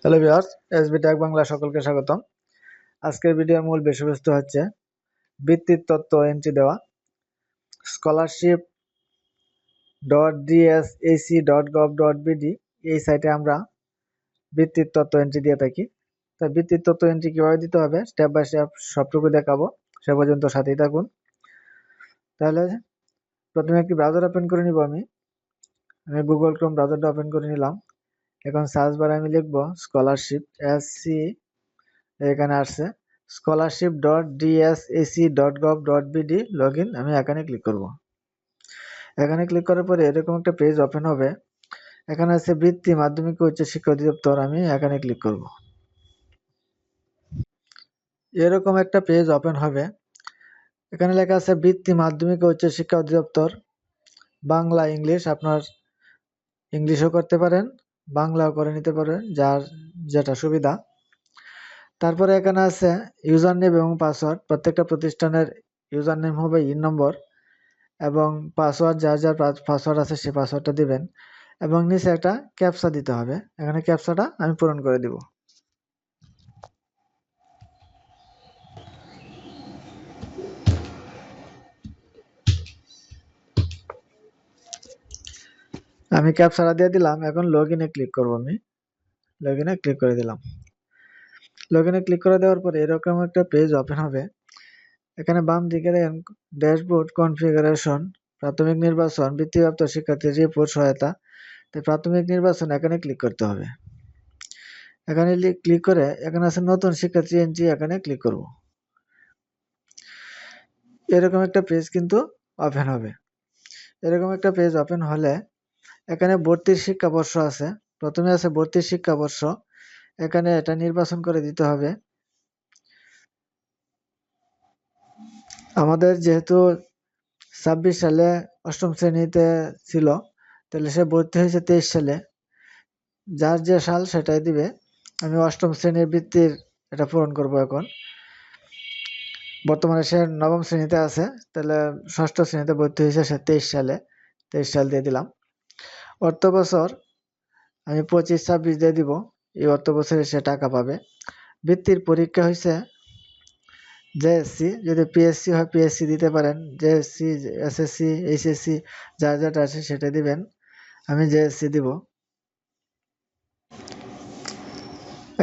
Hello viewers, SB tag Bangla সকলকে স্বাগতম। আজকের ভিডিওর মূল বিষয়বস্তু হচ্ছে বৃত্তির তথ্য এন্ট্রি দেওয়া। scholarship.dsac.gov.bd এই সাইটে আমরা বৃত্তির তথ্য এন্ট্রি দিয়ে থাকি। তাই বৃত্তির তথ্য এন্ট্রি কিভাবে দিতে হবে স্টেপ বাই স্টেপ সবটুকু দেখাবো, সে পর্যন্ত সাথেই থাকুন। তাহলে প্রথমে একটি ব্রাউজার ওপেন করে নিব। আমি গুগল ক্রোম ব্রাউজারটা ওপেন করে নিলাম। এখন সার্চ বারে আমি লিখব স্কলারশিপ, এখানে আসছে scholarship.dsac.gov.bd লগইন। আমি এখানে ক্লিক করব। এখানে ক্লিক করার পরে এরকম একটা পেজ ওপেন হবে। এখানে আছে বৃত্তি মাধ্যমিক ও উচ্চ শিক্ষা অধিদপ্তর। আমি এখানে ক্লিক করব। এরকম একটা পেজ ওপেন হবে। এখানে লেখা আছে বৃত্তি মাধ্যমিক ও উচ্চ শিক্ষা অধিদপ্তর, বাংলা ইংলিশ। আপনার ইংলিশও করতে পারেন, বাংলাও করে নিতে পারেন, যার যেটা সুবিধা। তারপরে এখানে আছে ইউজার নেম এবং পাসওয়ার্ড। প্রত্যেকটা প্রতিষ্ঠানের ইউজার নেম হবে নম্বর এবং পাসওয়ার্ড যার যার পাসওয়ার্ড আছে সেই পাসওয়ার্ডটা দিবেন এবং নিচে একটা ক্যাপচা দিতে হবে। এখানে ক্যাপচাটা আমি পূরণ করে দিব। আমি ক্যাপচাটা দিয়ে দিলাম। এখন লগইনে ক্লিক করব। আমি লগইনে ক্লিক করে দিলাম। লগইনে ক্লিক করে দেওয়ার পরে এরকম একটা পেজ ওপেন হবে। এখানে বাম দিকে দেখেন ড্যাশবোর্ড কনফিগারেশন, প্রাথমিক নির্বাচন, বৃত্তিপ্রাপ্ত শিক্ষার্থীর রিপোর্ট সহায়তা। তাই প্রাথমিক নির্বাচন এখানে ক্লিক করতে হবে। এখানে ক্লিক করে এখানে আছে নতুন শিক্ষার্থী এন্ট্রি, এখানে ক্লিক করব। এরকম একটা পেজ কিন্তু ওপেন হবে। এরকম একটা পেজ ওপেন হলে এখানে ভর্তির শিক্ষাবর্ষ আছে। প্রথমে আছে ভর্তির শিক্ষাবর্ষ, এখানে এটা নির্বাচন করে দিতে হবে। আমাদের যেহেতু 26 সালে অষ্টম শ্রেণীতে ছিল, তাহলে সে ভর্তি হয়েছে 23 সালে, যার যে সাল সেটাই দিবে। আমি অষ্টম শ্রেণীর বৃত্তির এটা পূরণ করব। এখন বর্তমানে সে নবম শ্রেণীতে আছে, তাহলে ষষ্ঠ শ্রেণীতে ভর্তি হয়েছে সে 23 সালে, 23 সাল দিয়ে দিলাম। অর্থ বছর আমি 25-26 দিয়ে দিব। এই অর্থ বছরে সে টাকা পাবে। বৃত্তির পরীক্ষা হয়েছে জেএসসি, যদি পিএসসি হয় পিএসসি দিতে পারেন, জেএসসি, এসএসসি, এইচএসসি যার যেটা আছে সেটা দিবেন। আমি জেএসসি দিব।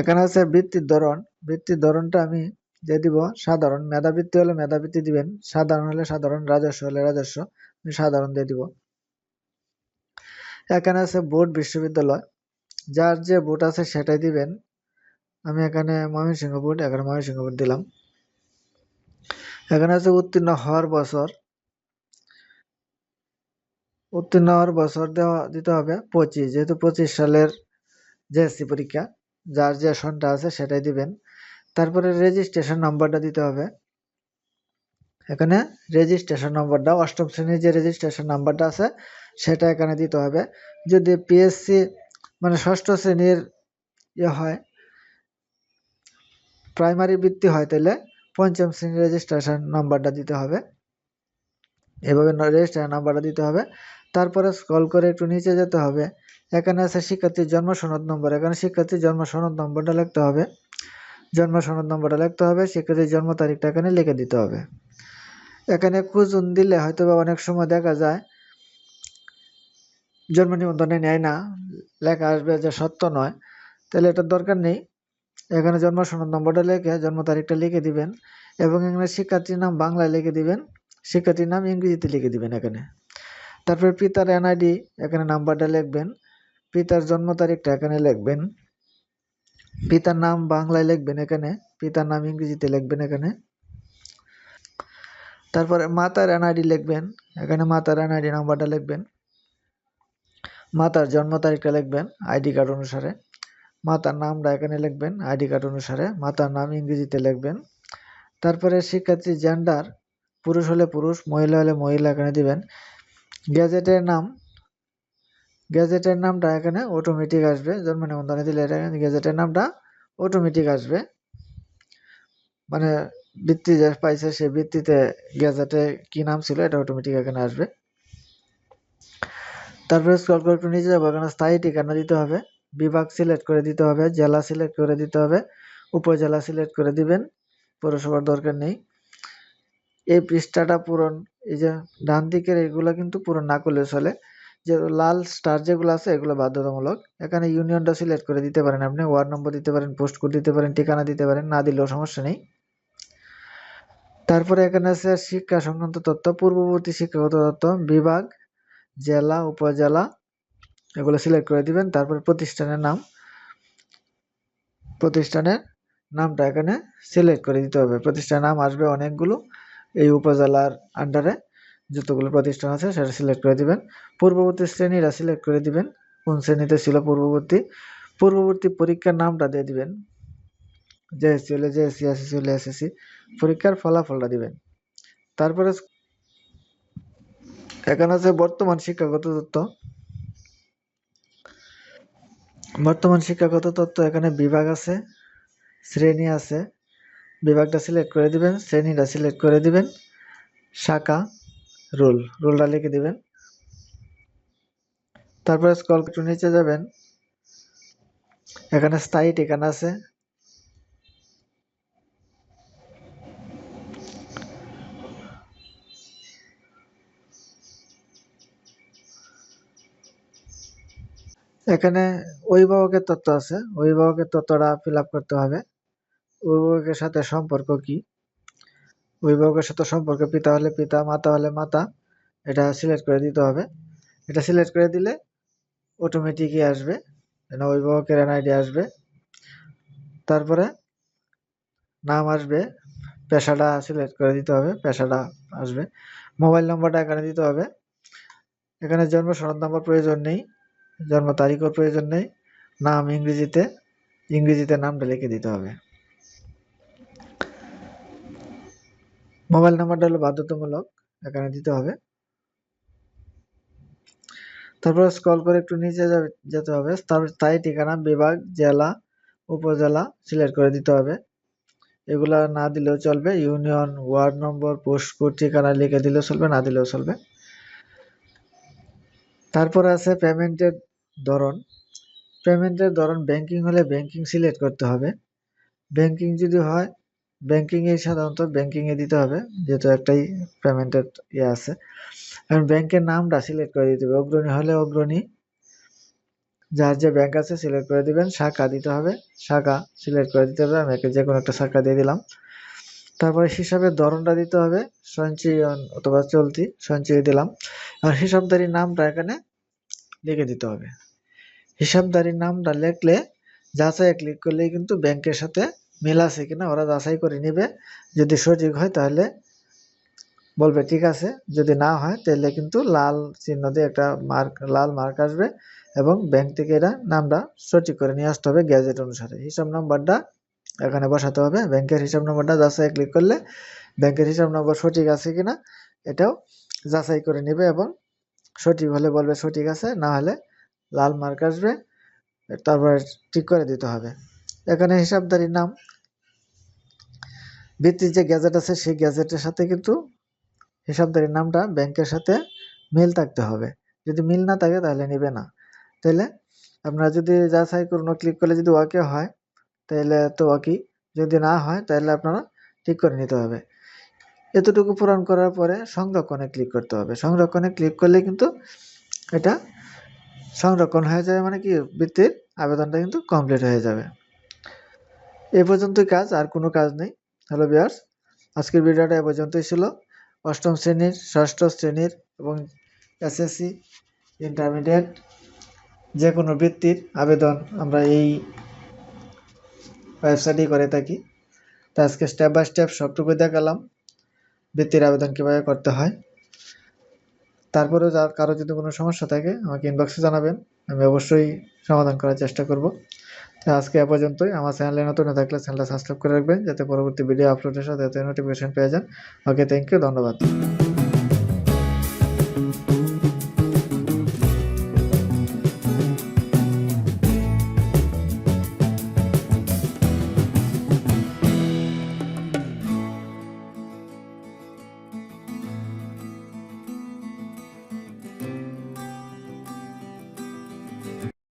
এখানে আছে বৃত্তির ধরন। বৃত্তির ধরনটা আমি দিয়ে দিব সাধারণ। মেধাবৃত্তি হলে মেধাবৃত্তি দিবেন, সাধারণ হলে সাধারণ, রাজস্ব হলে রাজস্ব। আমি সাধারণ দিয়ে দিব। এখানে আছে বোর্ড বিশ্ববিদ্যালয়, যার যে বোর্ড আছে সেটাই দিবেন। আমি এখানে ময়মনসিংহ বোর্ড, এখানে ময়মনসিংহ বোর্ড দিলাম। এখানে আছে উত্তীর্ণ হওয়ার বছর। উত্তীর্ণ হওয়ার বছর দিতে হবে 25, যেহেতু 25 সালের জেএসসি পরীক্ষা, যার যে সনটা আছে সেটাই দিবেন। তারপরে রেজিস্ট্রেশন নাম্বারটা দিতে হবে। এখানে রেজিস্ট্রেশন নাম্বারটা, অষ্টম শ্রেণীর যে রেজিস্ট্রেশন নাম্বারটা আছে সেটা এখানে দিতে হবে। যদি পিএসসি মানে ষষ্ঠ শ্রেণীর হয়, প্রাইমারি বৃত্তি হয়, তাহলে পঞ্চম শ্রেণীর রেজিস্ট্রেশন নাম্বারটা দিতে হবে। এভাবে রেজিস্ট্রেশন নাম্বারটা দিতে হবে। তারপরে স্ক্রল করে একটু নিচে যেতে হবে। এখানে আছে শিক্ষার্থীর জন্ম সনদ নম্বর। এখানে শিক্ষার্থীর জন্ম সনদ নম্বরটা লিখতে হবে। জন্ম সনদ নম্বরটা লিখতে হবে। শিক্ষার্থীর জন্ম তারিখটা এখানে লিখে দিতে হবে। এখানে খুঁজুন দিলে হয়তো বা অনেক সময় দেখা যায় জন্ম নিবন্ধনে নেয় না, লেখা আসবে যে সত্য নয়, তাহলে এটার দরকার নেই। এখানে জন্ম সনদ নম্বরটা লিখে জন্ম তারিখটা লিখে দিবেন এবং এখানে শিক্ষার্থীর নাম বাংলায় লিখে দিবেন, শিক্ষার্থীর নাম ইংরেজিতে লিখে দিবেন এখানে। তারপরে পিতার এনআইডি, এখানে নাম্বারটা লিখবেন। পিতার জন্ম তারিখটা এখানে লিখবেন। পিতার নাম বাংলায় লিখবেন এখানে, পিতার নাম ইংরেজিতে লিখবেন এখানে। তারপরে মাতার এনআইডি লিখবেন, এখানে মাতার এনআইডি নাম্বারটা লিখবেন। মাতার জন্ম তারিখটা লিখবেন আইডি কার্ড অনুসারে। মাতার নামটা এখানে লিখবেন আইডি কার্ড অনুসারে। মাতার নাম ইংরেজিতে লিখবেন। তারপরে শিক্ষার্থীর জেন্ডার, পুরুষ হলে পুরুষ, মহিলা হলে মহিলা এখানে দিবেন। গ্যাজেটের নাম, গ্যাজেটের নামটা এখানে অটোমেটিক আসবে। জন্ম নিবন্ধনে দিলে গ্যাজেটের নামটা অটোমেটিক আসবে, মানে বৃত্তি যে পাইছে সে বৃত্তিতে গ্যাজেটে কি নাম ছিল এটা অটোমেটিক এখানে আসবে। তারপরে স্ক্রল করে একটু নিচে যাবো, এখানে স্থায়ী ঠিকানা দিতে হবে। বিভাগ সিলেক্ট করে দিতে হবে, জেলা সিলেক্ট করে দিতে হবে, উপজেলা সিলেক্ট করে দিবেন, পৌরসভার দরকার নেই। এই পৃষ্ঠাটা পূরণ, এই যে ডান দিকের এগুলো কিন্তু পূরণ না করলে চলে, যে লাল স্টার যেগুলো আছে এগুলো বাধ্যতামূলক। এখানে ইউনিয়নটা সিলেক্ট করে দিতে পারেন, আপনি ওয়ার্ড নম্বর দিতে পারেন, পোস্ট কোড দিতে পারেন, ঠিকানা দিতে পারেন, না দিলেও সমস্যা নেই। তারপরে এখানে আছে শিক্ষা সংক্রান্ত তথ্য, পূর্ববর্তী শিক্ষাগত তথ্য, বিভাগ, জেলা, উপজেলা এগুলো সিলেক্ট করে দিবেন। তারপরে প্রতিষ্ঠানের নাম, প্রতিষ্ঠানের নামটা এখানে সিলেক্ট করে দিতে হবে। প্রতিষ্ঠানের নাম আসবে অনেকগুলো, এই উপজেলার আন্ডারে যতগুলো প্রতিষ্ঠান আছে সেটা সিলেক্ট করে দিবেন। পূর্ববর্তী শ্রেণীরা সিলেক্ট করে দিবেন, কোন শ্রেণীতে ছিল পূর্ববর্তী পরীক্ষার নামটা দিয়ে দিবেন, জেএসসি হলে জেএসসি, এসএসসি হলে এসএসসি, পরীক্ষার ফলাফলটা দিবেন। তারপরে এখানে আছে বর্তমান শিক্ষাগত তথ্য, এখানে বিভাগ আছে, শ্রেণী আছে, বিভাগটা সিলেক্ট করে দিবেন, শ্রেণীটা সিলেক্ট করে দিবেন, শাখা, রোলটা লিখে দিবেন। তারপরে স্ক্রল একটু নিচে যাবেন, এখানে স্থায়ী ঠিকানা আছে, এখানে অভিভাবকের তথ্য আছে, অভিভাবকের তথ্যটা ফিল আপ করতে হবে। অভিভাবকের সাথে সম্পর্ক কি, অভিভাবকের সাথে সম্পর্ক পিতা হলে পিতা, মাতা হলে মাতা, এটা সিলেক্ট করে দিতে হবে। এটা সিলেক্ট করে দিলে অটোমেটিকই আসবে, অভিভাবকের এনআইডি আসবে। তারপরে নাম আসবে, পেশাটা সিলেক্ট করে দিতে হবে, পেশাটা আসবে। মোবাইল নম্বরটা এখানে দিতে হবে। এখানে জন্ম সনদ নাম্বার প্রয়োজন নেই, জন্ম তারিখও প্রয়োজন নেই। নাম ইংরেজিতে নামটা লিখে দিতে হবে। মোবাইল নাম্বারটা হলো বাধ্যতামূলক, এখানে দিতে হবে। তারপরে স্ক্রল করে একটু নিচে যেতে হবে, তারপর স্থায়ী ঠিকানা, বিভাগ, জেলা, উপজেলা সিলেক্ট করে দিতে হবে। এগুলা না দিলেও চলবে, union, ward number, post code, ঠিকানা লিখে দিলেও চলবে, না দিলেও চলবে। তারপরে আছে পেমেন্টের ধরন, ব্যাংকিং হলে ব্যাংকিং সিলেক্ট করতে হবে। ব্যাংকিং যদি হয় ব্যাংকিংয়ে সাধারণত ব্যাংকিংয়ে দিতে হবে, যেহেতু একটাই পেমেন্টের আছে। এখন ব্যাংকের নামটা সিলেক্ট করে দিতে হবে, অগ্রণী হলে অগ্রণী, যার যে ব্যাংক আছে সিলেক্ট করে দিবেন। শাখা দিতে হবে, শাখা সিলেক্ট করে দিতে হবে, আমি যে কোনো একটা শাখা দিয়ে দিলাম। তারপরে হিসাবের ধরনটা দিতে হবে, সঞ্চয়ন অথবা চলতি, সঞ্চয় দিলাম। আর হিসাবধারীর নামটা এখানে লিখে দিতে হবে। হিসাবধারীর নামটা লিখলে যাচাই ক্লিক করলেই কিন্তু ব্যাংকের সাথে মিল আছে কিনা ওরা যাচাই করে নিবে। যদি সঠিক হয় তাহলে বলবে ঠিক আছে, যদি না হয় তাহলে কিন্তু লাল চিহ্ন দিয়ে একটা লাল মার্ক আসবে এবং ব্যাংক থেকে এরা নামটা সঠিক করে নিয়ে আসতে হবে গ্যাজেট অনুসারে। হিসাব নাম্বারটা এখানে বসাতে হবে, ব্যাংকের হিসাব নাম্বারটা যাচাই ক্লিক করলে ব্যাংকের হিসাব নম্বর সঠিক আছে কিনা এটাও যাচাই করে নেবে এবং সঠিক হলে বলবে সঠিক আছে, না হলে লাল মার্ক আসবে, তারপরে ঠিক করে দিতে হবে। এখানে হিসাবধারীর নাম, ভিত্তির যে গ্যাজেট আছে সেই গ্যাজেটের সাথে কিন্তু হিসাবধারীর নামটা ব্যাংকের সাথে মিল থাকতে হবে। যদি মিল না থাকে তাহলে নেবে না। তাহলে আপনারা যদি যাচাই করুন ক্লিক করলে যদি ওকে হয় তাহলে তো ওকে, যদি না হয় তাহলে আপনারা ঠিক করে নিতে হবে। এতটুকু পূরণ করার পরে সংরক্ষণে ক্লিক করতে হবে। সংরক্ষণে ক্লিক করলে কিন্তু এটা সংরক্ষণ হয়ে যাবে, মানে কি বৃত্তির আবেদনটা কিন্তু কমপ্লিট হয়ে যাবে। এই পর্যন্তই কাজ, আর কোনো কাজ নেই। হ্যালো ভিউয়ার্স, আজকের ভিডিওটা এ পর্যন্তই ছিল। অষ্টম শ্রেণীর, ষষ্ঠ শ্রেণীর এবং এসএসসি, ইন্টারমিডিয়েট যে কোনো বৃত্তির আবেদন আমরা এই ওয়েবসাইটেই করে থাকি। তো আজকে স্টেপ বাই স্টেপ সবটুকু দেখালাম বৃত্তির আবেদন কীভাবে করতে হয়। তারপরেও কারো যদি কোনো সমস্যা থাকে আমাকে ইনবক্সে জানাবেন, আমি অবশ্যই সমাধান করার চেষ্টা করব। তো আজকে এ পর্যন্তই। আমার চ্যানেলে নতুন না থাকলে চ্যানেলটা সাবস্ক্রাইব করে রাখবেন, যাতে পরবর্তী ভিডিও আপলোডের সাথে নোটিফিকেশন পেয়ে যান। ওকে, থ্যাংক ইউ, ধন্যবাদ।